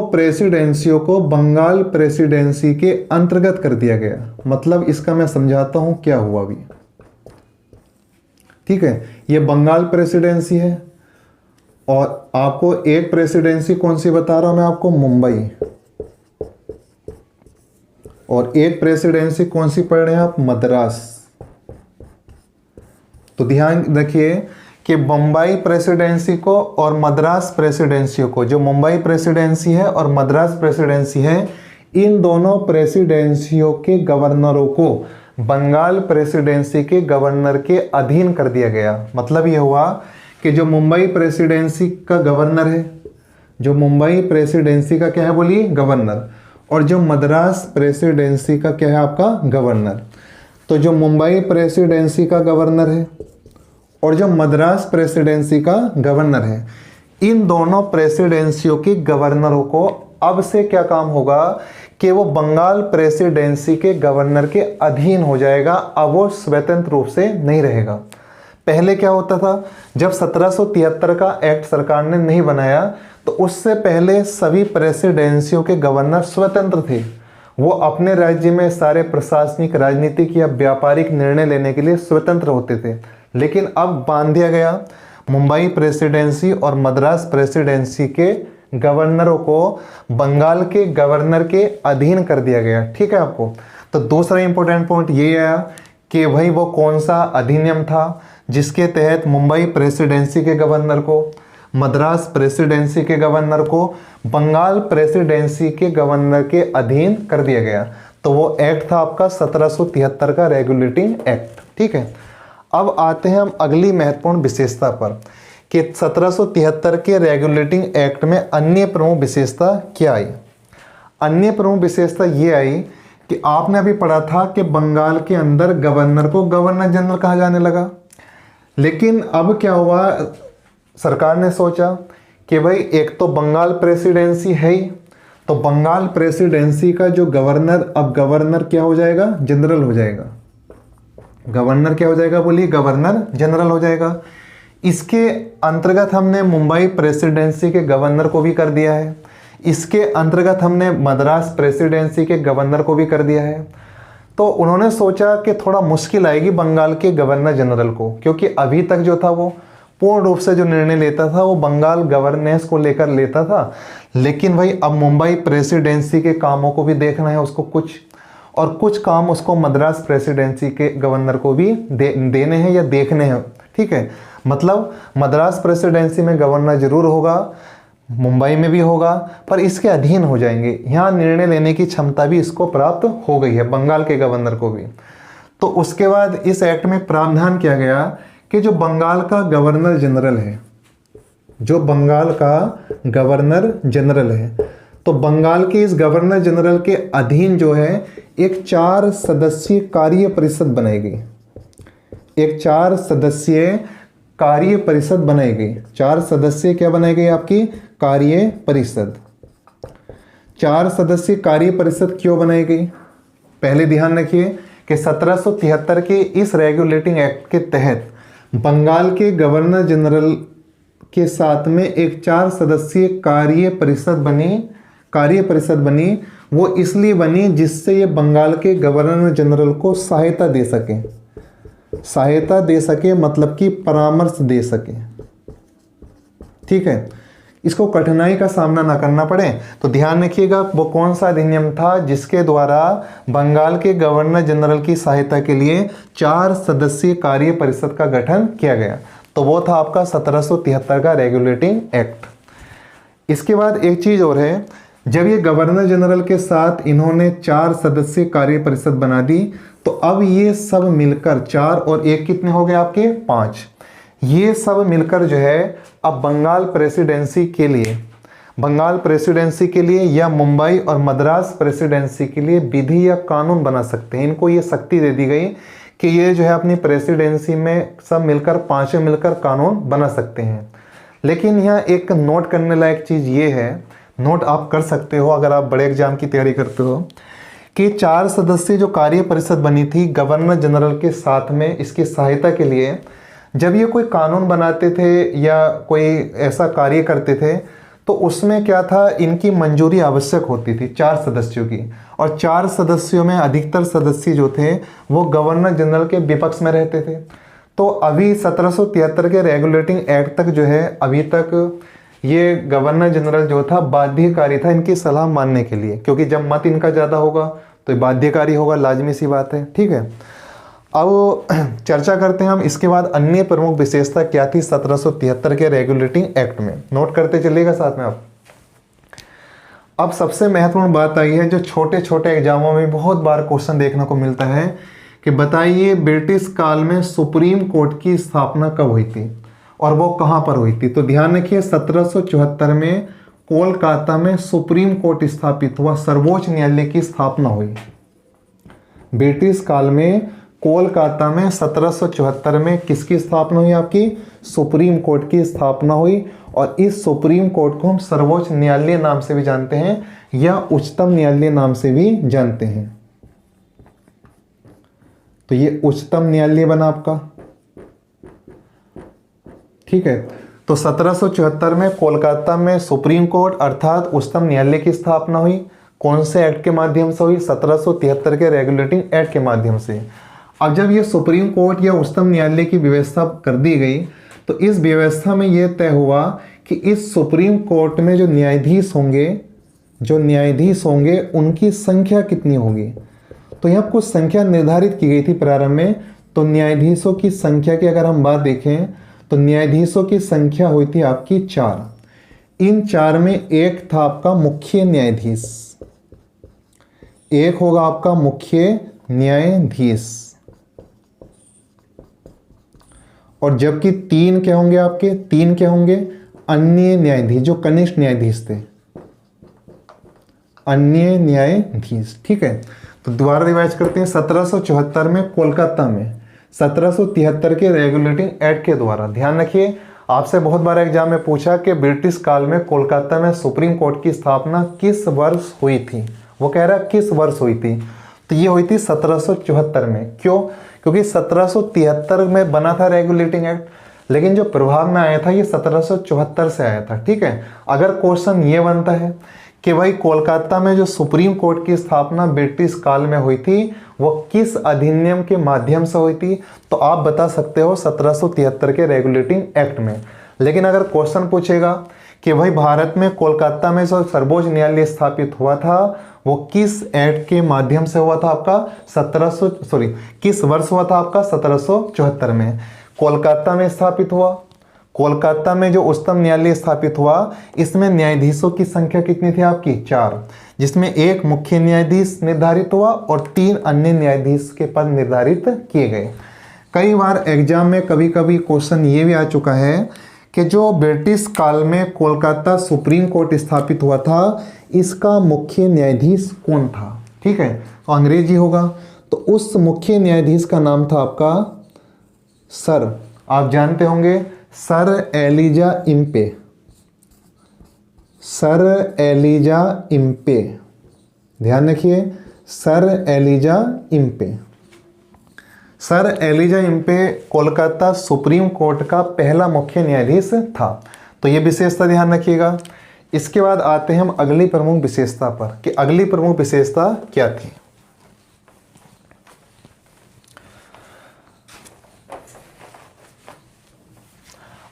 प्रेसिडेंसियों को बंगाल प्रेसिडेंसी के अंतर्गत कर दिया गया। मतलब इसका मैं समझाता हूं क्या हुआ अभी। ठीक है, ये बंगाल प्रेसिडेंसी है और आपको एक प्रेसिडेंसी कौन सी बता रहा हूं मैं आपको? मुंबई। और एक प्रेसिडेंसी कौन सी पढ़ रहे हैं आप? मद्रास। तो ध्यान रखिए कि बम्बई प्रेसिडेंसी को और मद्रास प्रेसिडेंसी को, जो मुंबई प्रेसिडेंसी है और मद्रास प्रेसिडेंसी है, इन दोनों प्रेसिडेंसियों के गवर्नरों को बंगाल प्रेसिडेंसी के गवर्नर के अधीन कर दिया गया। मतलब ये हुआ कि जो मुंबई प्रेसिडेंसी का गवर्नर है, जो मुंबई प्रेसिडेंसी का क्या है बोलिए गवर्नर, और जो मद्रास प्रेसिडेंसी का क्या है आपका गवर्नर, तो जो मुंबई प्रेसिडेंसी का गवर्नर है और जो मद्रास प्रेसिडेंसी का गवर्नर है, इन दोनों प्रेसिडेंसियों के गवर्नरों को अब से क्या काम होगा कि वो बंगाल प्रेसिडेंसी के गवर्नर के अधीन हो जाएगा। अब वो स्वतंत्र रूप से नहीं रहेगा। पहले क्या होता था, जब 1773 का एक्ट सरकार ने नहीं बनाया तो उससे पहले सभी प्रेसिडेंसियों के गवर्नर स्वतंत्र थे। वो अपने राज्य में सारे प्रशासनिक, राजनीतिक या व्यापारिक निर्णय लेने के लिए स्वतंत्र होते थे। लेकिन अब बांध दिया गया, मुंबई प्रेसिडेंसी और मद्रास प्रेसिडेंसी के गवर्नरों को बंगाल के गवर्नर के अधीन कर दिया गया। ठीक है आपको। तो दूसरा इंपॉर्टेंट पॉइंट ये आया कि भाई वो कौन सा अधिनियम था जिसके तहत मुंबई प्रेसिडेंसी के गवर्नर को, मद्रास प्रेसिडेंसी के गवर्नर को बंगाल प्रेसिडेंसी के गवर्नर के अधीन कर दिया गया। तो वो एक्ट था आपका 1773 का रेगुलेटिंग एक्ट। ठीक है। अब आते हैं हम अगली महत्वपूर्ण विशेषता पर कि 1773 के रेगुलेटिंग एक्ट में अन्य प्रमुख विशेषता क्या आई। अन्य प्रमुख विशेषता ये आई कि आपने अभी पढ़ा था कि बंगाल के अंदर गवर्नर को गवर्नर जनरल कहा जाने लगा। लेकिन अब क्या हुआ, सरकार ने सोचा कि भाई एक तो बंगाल प्रेसिडेंसी है ही, तो बंगाल प्रेसिडेंसी का जो गवर्नर, अब गवर्नर क्या हो जाएगा, जनरल हो जाएगा। गवर्नर क्या हो जाएगा बोलिए, गवर्नर जनरल हो जाएगा। इसके अंतर्गत हमने मुंबई प्रेसिडेंसी के गवर्नर को भी कर दिया है। इसके अंतर्गत हमने मद्रास प्रेसिडेंसी के गवर्नर को भी कर दिया है। तो उन्होंने सोचा कि थोड़ा मुश्किल आएगी बंगाल के गवर्नर जनरल को, क्योंकि अभी तक जो था वो पूर्ण रूप से जो निर्णय लेता था वो बंगाल गवर्नेंस को लेकर लेता था। लेकिन भाई अब मुंबई प्रेसिडेंसी के कामों को भी देखना है उसको कुछ, और कुछ काम उसको मद्रास प्रेसिडेंसी के गवर्नर को भी देने हैं या देखने हैं। ठीक है। मतलब मद्रास प्रेसिडेंसी में गवर्नर जरूर होगा, मुंबई में भी होगा, पर इसके अधीन हो जाएंगे। यहाँ निर्णय लेने की क्षमता भी इसको प्राप्त हो गई है, बंगाल के गवर्नर को भी। तो उसके बाद इस एक्ट में प्रावधान किया गया कि जो बंगाल का गवर्नर जनरल है, जो बंगाल का गवर्नर जनरल है, तो बंगाल के इस गवर्नर जनरल के अधीन जो है एक 4 सदस्यीय कार्य परिषद बनाएगी। एक 4 सदस्यीय कार्य परिषद बनाएगी। 4 सदस्यीय क्या बनाई आपकी कार्य परिषद। 4 सदस्यीय कार्य परिषद क्यों बनाई गई, पहले ध्यान रखिए कि 1773 के इस रेगुलेटिंग एक्ट के तहत बंगाल के गवर्नर जनरल के साथ में एक 4 सदस्यीय कार्य परिषद बनी। वो इसलिए बनी जिससे ये बंगाल के गवर्नर जनरल को सहायता दे सके, मतलब कि परामर्श दे सके। ठीक है। इसको कठिनाई का सामना ना करना पड़े। तो ध्यान रखिएगा वो कौन सा अधिनियम था जिसके द्वारा बंगाल के गवर्नर जनरल की सहायता के लिए 4 सदस्यीय कार्य परिषद का गठन किया गया। तो वो था आपका 1773 का रेगुलेटिंग एक्ट। इसके बाद एक चीज और है, जब ये गवर्नर जनरल के साथ इन्होंने 4 सदस्यीय कार्य परिषद बना दी, तो अब ये सब मिलकर 4 और 1 कितने हो गए आपके 5। ये सब मिलकर जो है अब बंगाल प्रेसिडेंसी के लिए या मुंबई और मद्रास प्रेसिडेंसी के लिए विधि या कानून बना सकते हैं। इनको ये शक्ति दे दी गई कि ये जो है अपनी प्रेसिडेंसी में सब मिलकर, 5 मिलकर कानून बना सकते हैं। लेकिन यहाँ एक नोट करने लायक चीज़ ये है, नोट आप कर सकते हो अगर आप बड़े एग्जाम की तैयारी करते हो, कि 4 सदस्यीय जो कार्य परिषद बनी थी गवर्नर जनरल के साथ में इसकी सहायता के लिए, जब ये कोई कानून बनाते थे या कोई ऐसा कार्य करते थे तो उसमें क्या था, इनकी मंजूरी आवश्यक होती थी 4 सदस्यों की। और 4 सदस्यों में अधिकतर सदस्य जो थे वो गवर्नर जनरल के विपक्ष में रहते थे। तो अभी 1773 के रेगुलेटिंग एक्ट तक जो है, अभी तक ये गवर्नर जनरल जो था बाध्यकारी था इनकी सलाह मानने के लिए, क्योंकि जब मत इनका ज़्यादा होगा तो बाध्यकारी होगा, लाजमी सी बात है। ठीक है। अब चर्चा करते हैं हम इसके बाद अन्य प्रमुख विशेषता क्या थी 1773 के रेगुलेटिंग एक्ट में। नोट करते चलिएगा साथ में आप। अब सबसे महत्वपूर्ण बात आई है जो छोटे छोटे एग्जामों में बहुत बार क्वेश्चन देखने को मिलता है कि बताइए ब्रिटिश काल में सुप्रीम कोर्ट की स्थापना कब हुई थी और वो कहाँ पर हुई थी। तो ध्यान रखिए 1774 में कोलकाता में सुप्रीम कोर्ट स्थापित हुआ, सर्वोच्च न्यायालय की स्थापना हुई। ब्रिटिश काल में कोलकाता में 1774 में किसकी स्थापना हुई, आपकी सुप्रीम कोर्ट की स्थापना हुई। और इस सुप्रीम कोर्ट को हम सर्वोच्च न्यायालय नाम से भी जानते हैं या उच्चतम न्यायालय नाम से भी जानते हैं। तो ये उच्चतम न्यायालय बना आपका, ठीक है। तो 1774 में कोलकाता में सुप्रीम कोर्ट अर्थात उच्चतम न्यायालय की स्थापना हुई। कौन से एक्ट के माध्यम से हुई, 1773 के रेगुलेटिंग एक्ट के माध्यम से। अब जब ये सुप्रीम कोर्ट या उच्चतम न्यायालय की व्यवस्था कर दी गई तो इस व्यवस्था में यह तय हुआ कि इस सुप्रीम कोर्ट में जो न्यायाधीश होंगे उनकी संख्या कितनी होगी। तो यहाँ कुछ संख्या निर्धारित की गई थी प्रारंभ में। तो न्यायाधीशों की संख्या की अगर हम बात देखें तो न्यायाधीशों की संख्या हुई थी आपकी 4। इन 4 में एक था आपका मुख्य न्यायाधीश, एक होगा आपका मुख्य न्यायाधीश, और जबकि 3 क्या होंगे आपके, 3 क्या होंगे अन्य न्यायाधीश, जो कनिष्ठ न्यायाधीश थे, अन्य न्यायाधीश, ठीक है। तो दोबारा रिवाइज करते हैं। 1774 में कोलकाता में 1773 के रेगुलेटिंग एक्ट के द्वारा, ध्यान रखिए आपसे बहुत बार एग्जाम में पूछा कि ब्रिटिश काल में कोलकाता में सुप्रीम कोर्ट की स्थापना किस वर्ष हुई थी। वो कह रहा है किस वर्ष हुई थी, तो ये हुई थी 1774 में। क्यों? क्योंकि 1773 में बना था रेगुलेटिंग एक्ट, लेकिन जो प्रभाव में आया था ये 1774 से आया था, ठीक है। अगर क्वेश्चन ये बनता है कि भाई कोलकाता में जो सुप्रीम कोर्ट की स्थापना ब्रिटिश काल में हुई थी वो किस अधिनियम के माध्यम से हुई थी, तो आप बता सकते हो 1773 के रेगुलेटिंग एक्ट में। लेकिन अगर क्वेश्चन पूछेगा कि भाई भारत में कोलकाता में जो सर्वोच्च न्यायालय स्थापित हुआ था वो किस एक्ट के माध्यम से हुआ था आपका, किस वर्ष हुआ था आपका, 1774 में कोलकाता में स्थापित हुआ। कोलकाता में जो उच्चतम न्यायालय स्थापित हुआ इसमें न्यायाधीशों की संख्या कितनी थी आपकी, 4, जिसमें एक मुख्य न्यायाधीश निर्धारित हुआ और 3 अन्य न्यायाधीश के पद निर्धारित किए गए। कई बार एग्जाम में कभी कभी क्वेश्चन ये भी आ चुका है कि जो ब्रिटिश काल में कोलकाता सुप्रीम कोर्ट स्थापित हुआ था इसका मुख्य न्यायाधीश कौन था, ठीक है, तो अंग्रेजी होगा। तो उस मुख्य न्यायाधीश का नाम था आपका सर, आप जानते होंगे sir Elijah Impey, sir Elijah Impey, ध्यान रखिए sir Elijah Impey. Sir Elijah Impey Kolkata supreme court का पहला मुख्य न्यायाधीश था। तो ये विशेषता ध्यान रखिएगा। इसके बाद आते हैं हम अगली प्रमुख विशेषता पर कि अगली प्रमुख विशेषता क्या थी।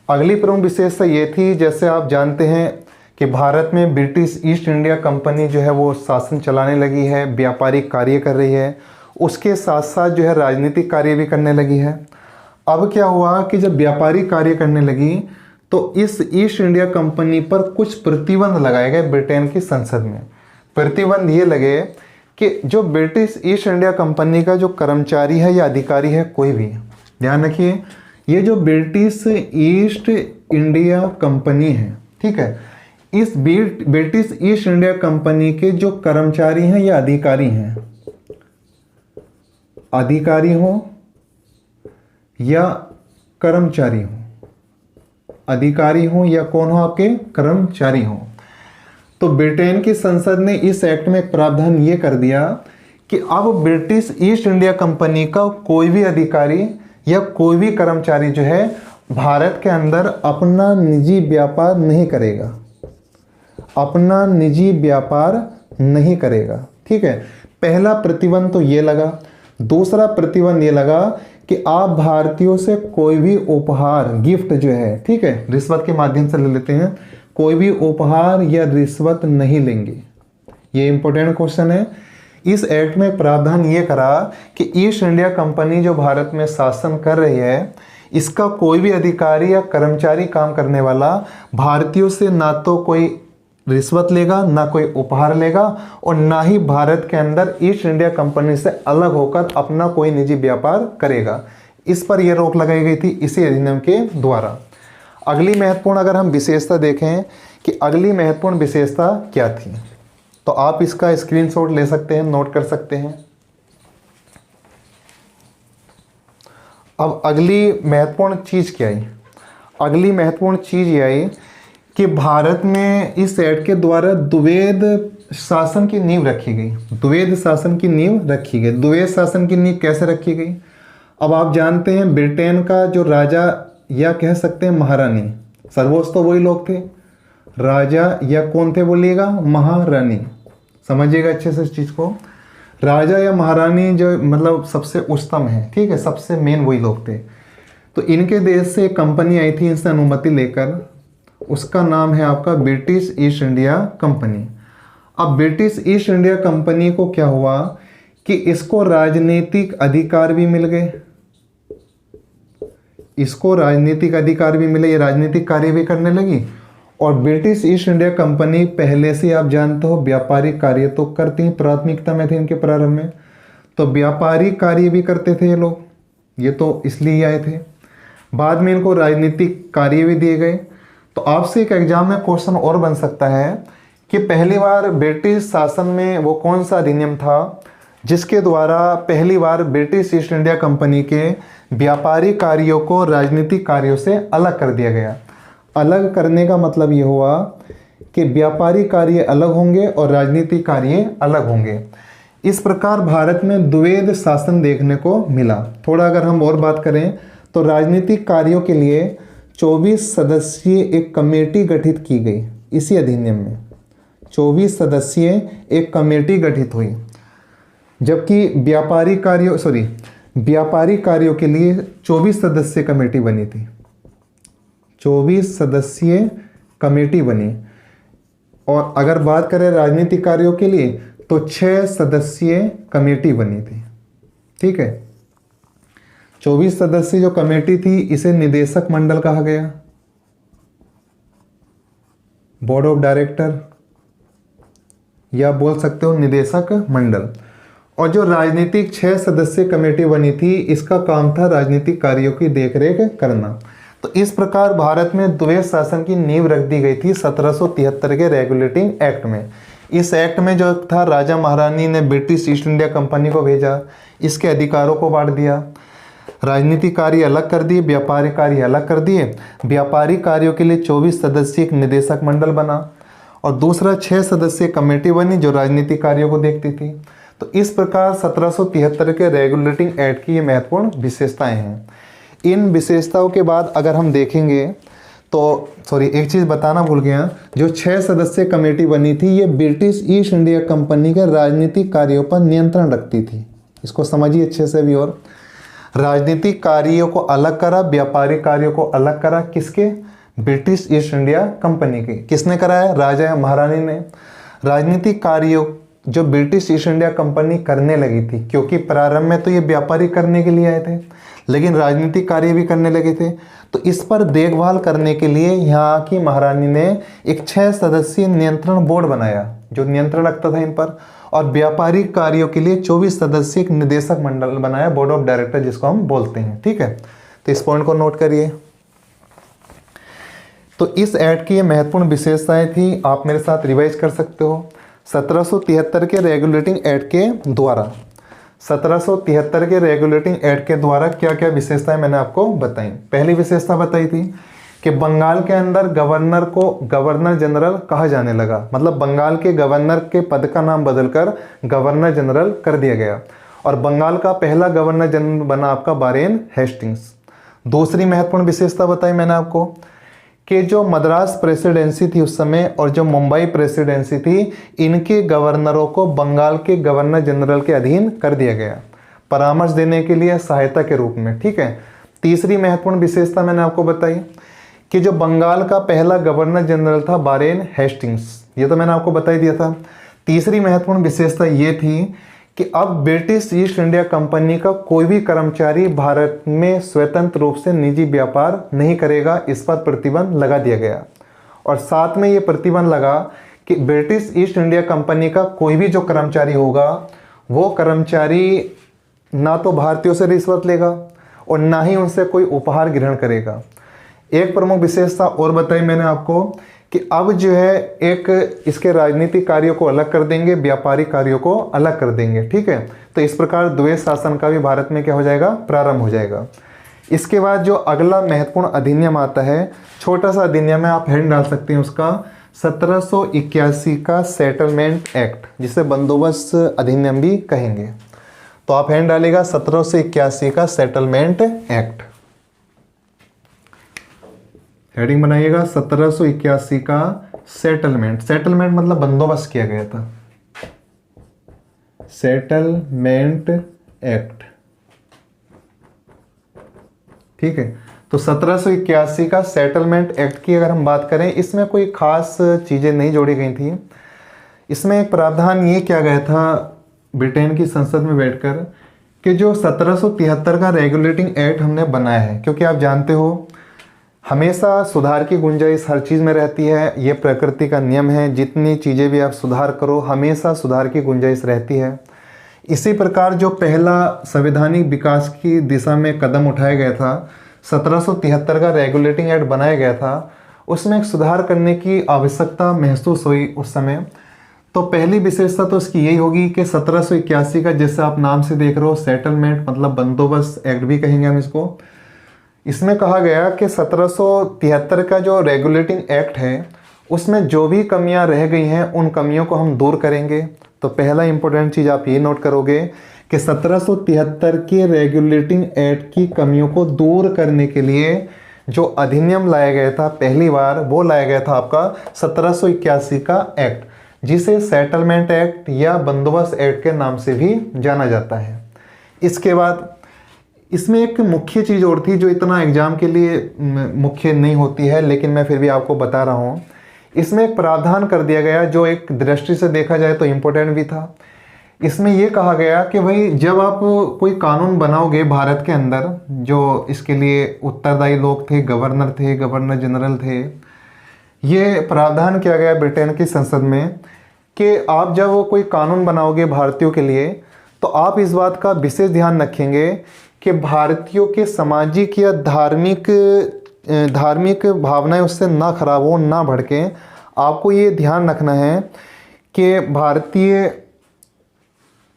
अगली प्रमुख विशेषता ये थी, जैसे आप जानते हैं कि भारत में ब्रिटिश ईस्ट इंडिया कंपनी जो है वो शासन चलाने लगी है, व्यापारिक कार्य कर रही है, उसके साथ साथ जो है राजनीतिक कार्य भी करने लगी है। अब क्या हुआ कि जब व्यापारिक कार्य करने लगी तो इस ईस्ट इंडिया कंपनी पर कुछ प्रतिबंध लगाए गए ब्रिटेन की संसद में। प्रतिबंध ये लगे कि जो ब्रिटिश ईस्ट इंडिया कंपनी का जो कर्मचारी है या अधिकारी है कोई भी, ध्यान रखिए ये जो ब्रिटिश ईस्ट इंडिया कंपनी है, ठीक है, इस ब्रिटिश ईस्ट इंडिया कंपनी के जो कर्मचारी हैं या अधिकारी हैं, अधिकारी हो या कर्मचारी हो, अधिकारी हो या कौन हो आपके कर्मचारी हो, तो ब्रिटेन की संसद ने इस एक्ट में एक प्रावधान ये कर दिया कि अब ब्रिटिश ईस्ट इंडिया कंपनी का कोई भी अधिकारी या कोई भी कर्मचारी जो है भारत के अंदर अपना निजी व्यापार नहीं करेगा, अपना निजी व्यापार नहीं करेगा, ठीक है। पहला प्रतिबंध तो ये लगा। दूसरा प्रतिबंध ये लगा कि आप भारतीयों से कोई भी उपहार गिफ्ट जो है, ठीक है, रिश्वत के माध्यम से ले लेते हैं, कोई भी उपहार या रिश्वत नहीं लेंगे। ये इंपॉर्टेंट क्वेश्चन है। इस एक्ट में प्रावधान ये करा कि ईस्ट इंडिया कंपनी जो भारत में शासन कर रही है इसका कोई भी अधिकारी या कर्मचारी काम करने वाला भारतीयों से ना तो कोई रिश्वत लेगा, ना कोई उपहार लेगा, और ना ही भारत के अंदर ईस्ट इंडिया कंपनी से अलग होकर अपना कोई निजी व्यापार करेगा। इस पर यह रोक लगाई गई थी इसी अधिनियम के द्वारा। अगली महत्वपूर्ण अगर हम विशेषता देखें कि अगली महत्वपूर्ण विशेषता क्या थी, तो आप इसका स्क्रीनशॉट ले सकते हैं, नोट कर सकते हैं। अब अगली महत्वपूर्ण चीज़ क्या आई? अगली महत्वपूर्ण चीज़ ये आई कि भारत में इस एक्ट के द्वारा द्वैध शासन की नींव रखी गई। द्वैध शासन की नींव रखी गई। द्वैध शासन की नींव कैसे रखी गई? अब आप जानते हैं ब्रिटेन का जो राजा या कह सकते हैं महारानी, सर्वोच्च तो वही लोग थे, राजा या कौन थे बोलिएगा? महारानी। समझिएगा अच्छे से इस चीज़ को। राजा या महारानी जो मतलब सबसे उच्चतम है, ठीक है, सबसे मेन वही लोग थे। तो इनके देश से एक कंपनी आई थी इनसे अनुमति लेकर, उसका नाम है आपका ब्रिटिश ईस्ट इंडिया कंपनी। अब ब्रिटिश ईस्ट इंडिया कंपनी को क्या हुआ कि इसको राजनीतिक अधिकार भी मिल गए, इसको राजनीतिक अधिकार भी मिले, ये राजनीतिक कार्य भी करने लगी। और ब्रिटिश ईस्ट इंडिया कंपनी पहले से आप जानते हो व्यापारिक कार्य तो करती, प्राथमिकता में थे इनके प्रारंभ में, तो व्यापारिक कार्य भी करते थे ये लोग, ये तो इसलिए ही आए थे। बाद में इनको राजनीतिक कार्य भी दिए गए। तो आपसे एक एग्जाम में क्वेश्चन और बन सकता है कि पहली बार ब्रिटिश शासन में वो कौन सा अधिनियम था जिसके द्वारा पहली बार ब्रिटिश ईस्ट इंडिया कंपनी के व्यापारिक कार्यों को राजनीतिक कार्यों से अलग कर दिया गया। अलग करने का मतलब ये हुआ कि व्यापारिक कार्य अलग होंगे और राजनीतिक कार्य अलग होंगे। इस प्रकार भारत में द्वैध शासन देखने को मिला। थोड़ा अगर हम और बात करें तो राजनीतिक कार्यों के लिए 24 सदस्यीय एक कमेटी गठित की गई इसी अधिनियम में। 24 सदस्यीय एक कमेटी गठित हुई, जबकि व्यापारिक कार्यों के लिए 24 सदस्यीय कमेटी बनी थी। 24 सदस्यीय कमेटी बनी। और अगर बात करें राजनीतिक कार्यों के लिए तो 6 सदस्यीय कमेटी बनी थी। ठीक है, 24 सदस्यीय जो कमेटी थी इसे निदेशक मंडल कहा गया, बोर्ड ऑफ डायरेक्टर, या बोल सकते हो निदेशक मंडल। और जो राजनीतिक 6 सदस्यीय कमेटी बनी थी इसका काम था राजनीतिक कार्यों की देखरेख करना। तो इस प्रकार भारत में द्वैध शासन की नींव रख दी गई थी 1773 के रेगुलेटिंग एक्ट में। इस एक्ट में जो था राजा महारानी ने ब्रिटिश ईस्ट इंडिया कंपनी को भेजा, इसके अधिकारों को बांट दिया, राजनीतिक कार्य अलग कर दिए, व्यापारिक कार्य अलग कर दिए। व्यापारिक कार्यों के लिए 24 सदस्यीय एक निदेशक मंडल बना और दूसरा 6 सदस्यीय कमेटी बनी जो राजनीतिक कार्यों को देखती थी। तो इस प्रकार 1773 के रेगुलेटिंग एक्ट की ये महत्वपूर्ण विशेषताएं हैं। इन विशेषताओं के बाद अगर हम देखेंगे तो एक चीज़ बताना भूल गया, जो 6 सदस्यीय कमेटी बनी थी ये ब्रिटिश ईस्ट इंडिया कंपनी के राजनीतिक कार्यों पर नियंत्रण रखती थी। इसको समझिए अच्छे से भी। और राजनीतिक कार्यों को अलग करा, व्यापारिक कार्यों को अलग करा, किसके? ब्रिटिश ईस्ट इंडिया कंपनी के। किसने कराया? राजा या महारानी ने। राजनीतिक कार्यों जो ब्रिटिश ईस्ट इंडिया कंपनी करने लगी थी, क्योंकि प्रारंभ में तो ये व्यापारिक करने के लिए आए थे लेकिन राजनीतिक कार्य भी करने लगे थे, तो इस पर देखभाल करने के लिए यहाँ की महारानी ने एक 6 सदस्यीय नियंत्रण बोर्ड बनाया जो नियंत्रण रखता था इन पर। और व्यापारिक कार्यों के लिए 24 सदस्यीय निदेशक मंडल बनाया, बोर्ड ऑफ डायरेक्टर जिसको हम बोलते हैं। ठीक है, तो इस पॉइंट को नोट करिए। तो इस एक्ट की ये महत्वपूर्ण विशेषताएं थी, आप मेरे साथ रिवाइज कर सकते हो। 1773 के रेगुलेटिंग एक्ट के द्वारा 1773 के रेगुलेटिंग एक्ट के द्वारा क्या क्या विशेषताएं मैंने आपको बताई। पहली विशेषता बताई थी कि बंगाल के अंदर गवर्नर को गवर्नर जनरल कहा जाने लगा, मतलब बंगाल के गवर्नर के पद का नाम बदलकर गवर्नर जनरल कर दिया गया। और बंगाल का पहला गवर्नर जनरल बना आपका वारेन हेस्टिंग्स। दूसरी महत्वपूर्ण विशेषता बताई मैंने आपको कि जो मद्रास प्रेसिडेंसी थी उस समय और जो मुंबई प्रेसिडेंसी थी, इनके गवर्नरों को बंगाल के गवर्नर जनरल के अधीन कर दिया गया, परामर्श देने के लिए, सहायता के रूप में। ठीक है, तीसरी महत्वपूर्ण विशेषता मैंने आपको बताई कि जो बंगाल का पहला गवर्नर जनरल था वारेन हेस्टिंग्स, ये तो मैंने आपको बता ही दिया था। तीसरी महत्वपूर्ण विशेषता ये थी कि अब ब्रिटिश ईस्ट इंडिया कंपनी का कोई भी कर्मचारी भारत में स्वतंत्र रूप से निजी व्यापार नहीं करेगा, इस पर प्रतिबंध लगा दिया गया। और साथ में ये प्रतिबंध लगा कि ब्रिटिश ईस्ट इंडिया कंपनी का कोई भी जो कर्मचारी होगा वो कर्मचारी ना तो भारतीयों से रिश्वत लेगा और ना ही उनसे कोई उपहार ग्रहण करेगा। एक प्रमुख विशेषता और बताई मैंने आपको कि अब जो है एक इसके राजनीतिक कार्यों को अलग कर देंगे, व्यापारिक कार्यों को अलग कर देंगे। ठीक है, तो इस प्रकार द्वैत शासन का भी भारत में क्या हो जाएगा, प्रारंभ हो जाएगा। इसके बाद जो अगला महत्वपूर्ण अधिनियम आता है, छोटा सा अधिनियम है, आप हेड डाल सकते हैं उसका, 1781 का सेटलमेंट एक्ट, जिसे बंदोबस्त अधिनियम भी कहेंगे। तो आप हेड डालेगा 1781 का सेटलमेंट एक्ट, हेडिंग बनाइएगा 1781 का सेटलमेंट। सेटलमेंट मतलब बंदोबस्त किया गया था, सेटलमेंट एक्ट। ठीक है, तो 1781 का सेटलमेंट एक्ट की अगर हम बात करें, इसमें कोई खास चीज़ें नहीं जोड़ी गई थी। इसमें एक प्रावधान ये किया गया था ब्रिटेन की संसद में बैठकर कि जो 1773 का रेगुलेटिंग एक्ट हमने बनाया है, क्योंकि आप जानते हो हमेशा सुधार की गुंजाइश हर चीज़ में रहती है, ये प्रकृति का नियम है, जितनी चीज़ें भी आप सुधार करो हमेशा सुधार की गुंजाइश रहती है। इसी प्रकार जो पहला संवैधानिक विकास की दिशा में कदम उठाया गया था, 1773 का रेगुलेटिंग एक्ट बनाया गया था, उसमें एक सुधार करने की आवश्यकता महसूस हुई उस समय। तो पहली विशेषता तो इसकी यही होगी कि 1781 का, जैसे आप नाम से देख रहे हो, सेटलमेंट मतलब बंदोबस्त एक्ट भी कहेंगे हम इसको। इसमें कहा गया कि 1773 का जो रेगुलेटिंग एक्ट है उसमें जो भी कमियां रह गई हैं उन कमियों को हम दूर करेंगे। तो पहला इंपॉर्टेंट चीज़ आप ये नोट करोगे कि 1773 के रेगुलेटिंग एक्ट की कमियों को दूर करने के लिए जो अधिनियम लाया गया था पहली बार, वो लाया गया था आपका 1781 का एक्ट, जिसे सेटलमेंट एक्ट या बंदोबस्त एक्ट के नाम से भी जाना जाता है। इसके बाद इसमें एक मुख्य चीज़ और थी जो इतना एग्जाम के लिए मुख्य नहीं होती है, लेकिन मैं फिर भी आपको बता रहा हूँ। इसमें एक प्रावधान कर दिया गया जो एक दृष्टि से देखा जाए तो इम्पोर्टेंट भी था। इसमें यह कहा गया कि भाई जब आप कोई कानून बनाओगे भारत के अंदर, जो इसके लिए उत्तरदायी लोग थे, गवर्नर जनरल थे, ये प्रावधान किया गया ब्रिटेन की संसद में कि आप जब कोई कानून बनाओगे भारतीयों के लिए तो आप इस बात का विशेष ध्यान रखेंगे कि भारतीयों के सामाजिक या धार्मिक भावनाएं उससे ना खराब हो, ना भड़कें। आपको ये ध्यान रखना है कि भारतीय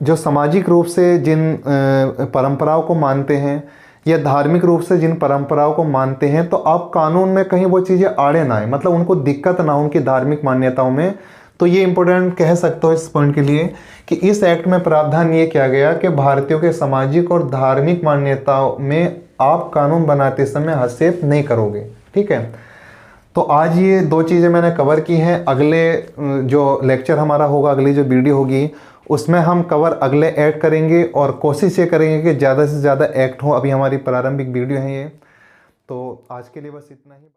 जो सामाजिक रूप से जिन परंपराओं को मानते हैं या धार्मिक रूप से जिन परंपराओं को मानते हैं, तो आप कानून में कहीं वो चीज़ें आड़े ना आए, मतलब उनको दिक्कत ना हो उनकी धार्मिक मान्यताओं में। तो ये इंपॉर्टेंट कह सकते हो इस पॉइंट के लिए कि इस एक्ट में प्रावधान ये किया गया कि भारतीयों के सामाजिक और धार्मिक मान्यताओं में आप कानून बनाते समय हस्तक्षेप नहीं करोगे। ठीक है, तो आज ये दो चीज़ें मैंने कवर की हैं। अगले जो लेक्चर हमारा होगा, अगली जो वीडियो होगी, उसमें हम कवर अगले एक्ट करेंगे और कोशिश ये करेंगे कि ज़्यादा से ज़्यादा एक्ट हो। अभी हमारी प्रारंभिक वीडियो है ये, तो आज के लिए बस इतना ही।